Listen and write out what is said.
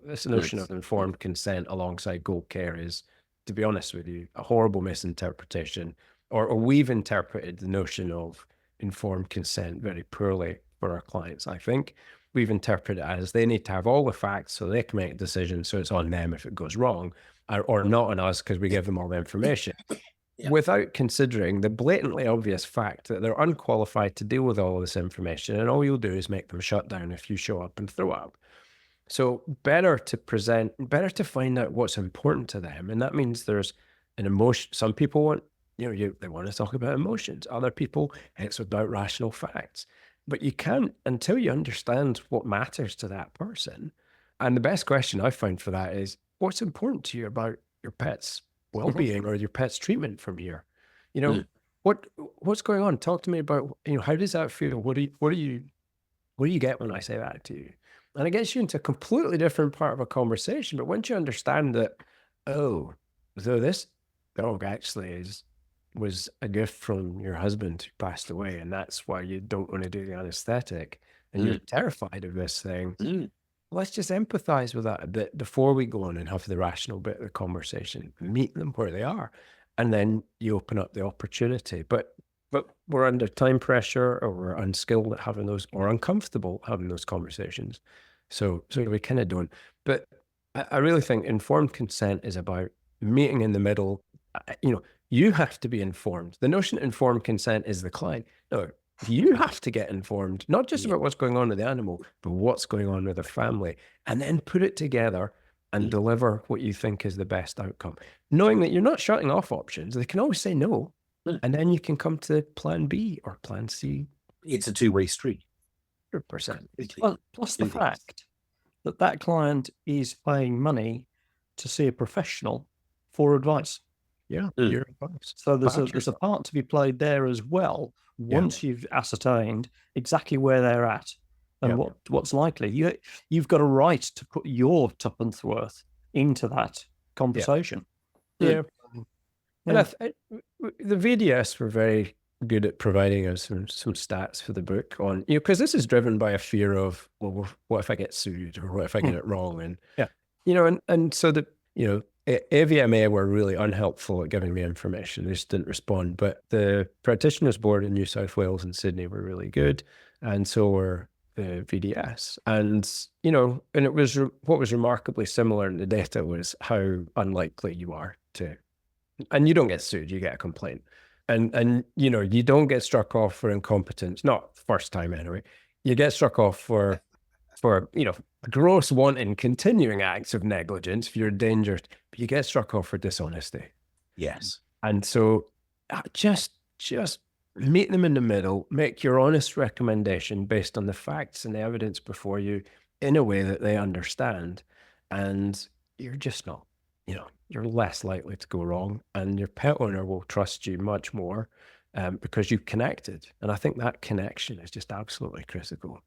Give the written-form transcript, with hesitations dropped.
this notion of informed consent alongside goal care is, to be honest with you, a horrible misinterpretation, or we've interpreted the notion of informed consent very poorly for our clients. I think we've interpreted it as they need to have all the facts so they can make a decision, so it's on them if it goes wrong, or not on us because we give them all the information. Without considering the blatantly obvious fact that they're unqualified to deal with all of this information, and all you'll do is make them shut down if you show up and throw up. So better to find out what's important to them. And that means there's an emotion. Some people want, they want to talk about emotions. Other people, it's about rational facts. But you can't until you understand what matters to that person. And the best question I've found for that is, what's important to you about your pet's well-being or your pet's treatment from here? What's going on? Talk to me about, how does that feel? What do you get when I say that to you? And it gets you into a completely different part of a conversation. But once you understand that, so this dog actually was a gift from your husband who passed away, and that's why you don't want to do the anesthetic, and you're terrified of this thing. Let's just empathize with that a bit before we go on and have the rational bit of the conversation. Meet them where they are, and then you open up the opportunity. But we're under time pressure, or we're unskilled at having those, or uncomfortable having those conversations. So we kind of don't. But I really think informed consent is about meeting in the middle. You have to be informed. The notion of informed consent is the client. No, you have to get informed, not just about what's going on with the animal, but what's going on with the family, and then put it together and deliver what you think is the best outcome, knowing that you're not shutting off options. They can always say no, and then you can come to plan B or plan C. It's a two-way street. 100%. Well, plus the fact that client is paying money to see a professional for advice. Yeah, your advice. So there's a part to be played there as well. Once you've ascertained exactly where they're at and what's likely, you've got a right to put your tuppence worth into that conversation. And the VDS were very good at providing us some stats for the book on, because this is driven by a fear of, well, what if I get sued, or what if I get it wrong? And and so that AVMA were really unhelpful at giving me information. They just didn't respond. But the Practitioners Board in New South Wales and Sydney were really good, and so were the VDS. And and it was what was remarkably similar in the data was how unlikely you are to, and you don't get sued, you get a complaint. And you don't get struck off for incompetence, not first time anyway. You get struck off for gross wanton continuing acts of negligence if you're endangered, but you get struck off for dishonesty. Yes. And so just meet them in the middle, make your honest recommendation based on the facts and the evidence before you in a way that they understand, and you're just not, you're less likely to go wrong, and your pet owner will trust you much more because you've connected. And I think that connection is just absolutely critical.